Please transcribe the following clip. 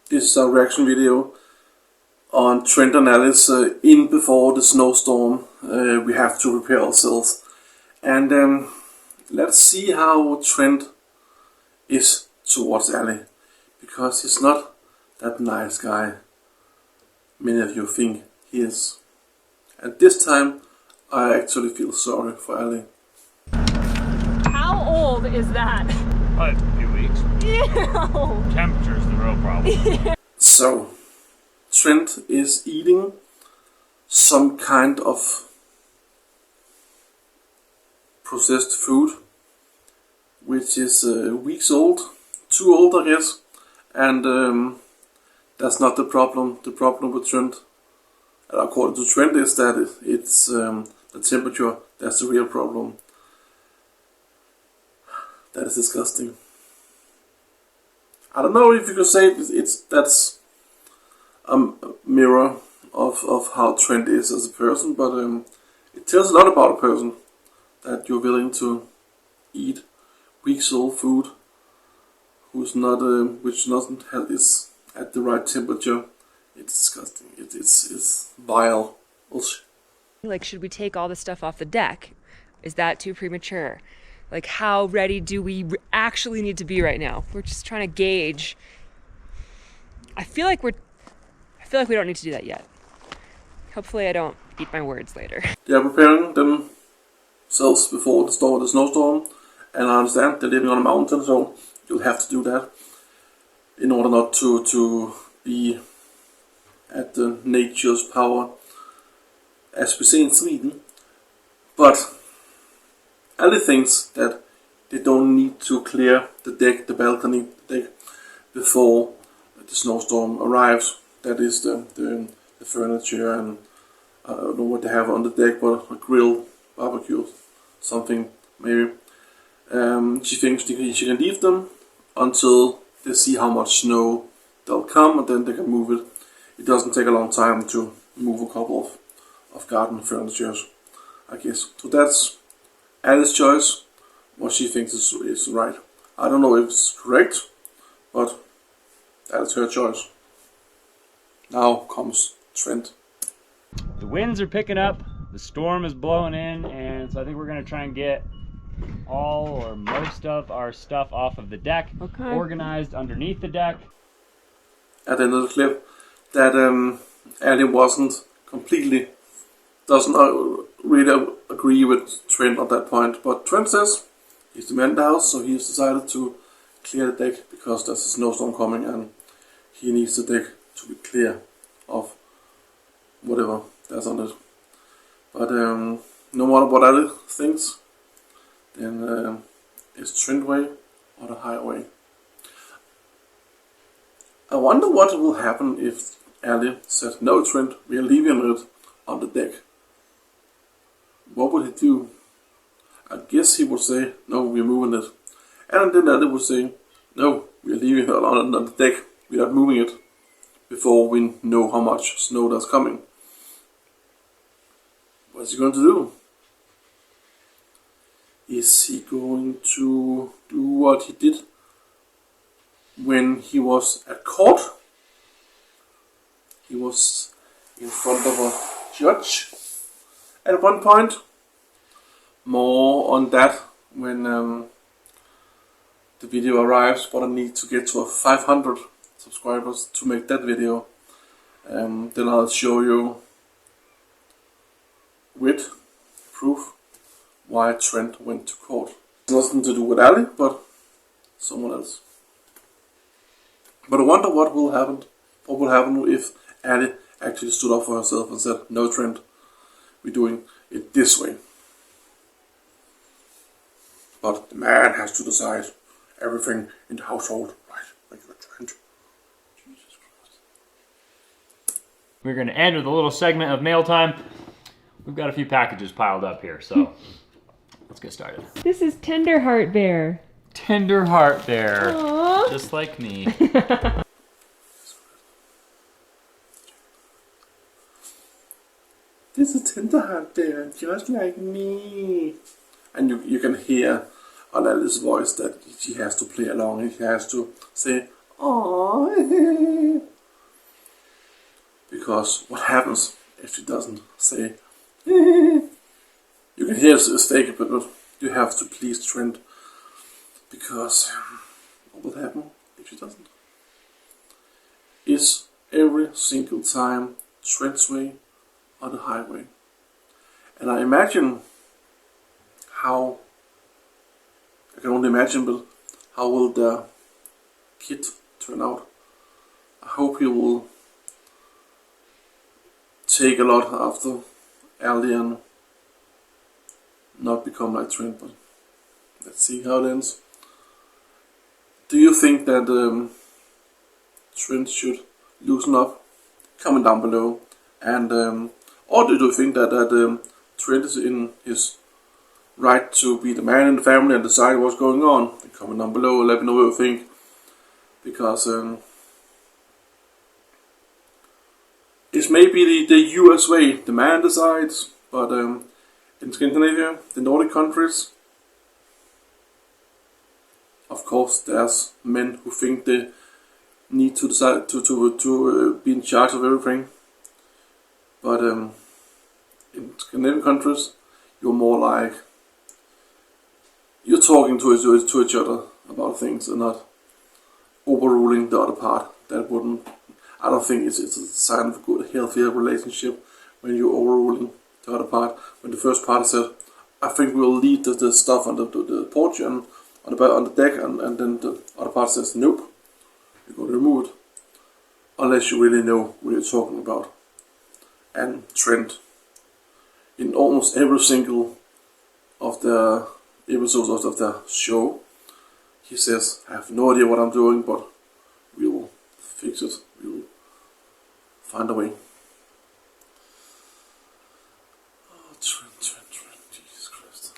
This is a reaction video on Trent and Allie's in before the snowstorm. We have to prepare ourselves. And let's see how Trent is towards Allie. Because he's not that nice guy many of you think he is. And this time I actually feel sorry for Allie. How old is that? What, a few weeks? Ew. Temperature's the real problem. So, Trent is eating some kind of processed food, which is weeks old, too old I guess, and that's not the problem. The problem with Trent, according to Trent, is that it's the temperature. That's the real problem. That is disgusting. I don't know if you could say that's a mirror of how Trent is as a person, but it tells a lot about a person that you're willing to eat weeks old food, who's not which doesn't have is at the right temperature. It's disgusting. It's vile. Like, should we take all the stuff off the deck? Is that too premature? Like, how ready do we actually need to be right now? We're just trying to gauge. I feel like we don't need to do that yet. Hopefully I don't eat my words later. They are preparing themselves before the snowstorm, and I understand they're living on a mountain, so you'll have to do that in order not to be at the nature's power, as we say in Sweden. But Allie thinks that they don't need to clear the deck, the balcony deck, before the snowstorm arrives. That is the furniture, and I don't know what they have on the deck, but a grill, barbecue, something maybe. She thinks she can leave them until they see how much snow they'll come, and then they can move it. It doesn't take a long time to move a couple of garden furniture, I guess. So that's Allie's choice, what she thinks is right. I don't know if it's correct, but that's her choice. Now comes Trent. The winds are picking up, the storm is blowing in, and so I think we're going to try and get all or most of our stuff off of the deck, organized underneath the deck. At the end of the clip, that Allie doesn't really agree with Trent at that point, but Trent says he's the man in the house, so he's decided to clear the deck because there's a snowstorm coming and he needs the deck to be clear of whatever that's on it. But no matter what Allie thinks, then it's Trent way or the highway. I wonder what will happen if Allie said, "No, Trent, we are leaving it on the deck." What would he do? I guess he would say, "No, we're moving it." And then Allie would say, "No, we're leaving it on the deck. We're not moving it before we know how much snow that's coming." What's he going to do? Is he going to do what he did when he was at court? He was in front of a judge at one point. More on that when the video arrives, but I need to get to 500 subscribers to make that video. Then I'll show you with proof why Trent went to court. It's nothing to do with Allie, but someone else. But I wonder what will happen if Allie actually stood up for herself and said, "No, Trent, we're doing it this way." But the man has to decide everything in the household, right? Like you're Trent. Jesus Christ. We're going to end with a little segment of mail time. We've got a few packages piled up here, so let's get started. This is Tender Heart Bear. Tender Heart Bear. Aww. Just like me. This is Tender Heart Bear, just like me. And you can hear on Allie's voice that she has to play along. She has to say, "Aww." because what happens if she doesn't say? You can hear it's fake, but you have to please Trent, because what will happen if she doesn't? Is every single time Trent's way or the highway. And I imagine how, I can only imagine, but how will the kid turn out? I hope he will take a lot after Allie and not become like Trent, but let's see how it ends. Do you think that Trent should loosen up? Comment down below. And or do you think that Trent is in his right to be the man in the family and decide what's going on? Comment down below and let me know what you think. Because it's maybe the US way, the man decides, but in Scandinavia, the Nordic countries, of course there's men who think they need to decide to be in charge of everything. But in Scandinavian countries, you're more like, you're talking to each other about things and not overruling the other part. That wouldn't, I don't think it's a sign of a good, healthy relationship when you're overruling the other part. When the first party said, I think we'll leave the stuff on the porch and on the deck, and then the other part says, nope, you're going to remove it. Unless you really know what you're talking about. And Trent, in almost every single of the episodes of the show, he says, I have no idea what I'm doing, but we will fix it. We will find a way.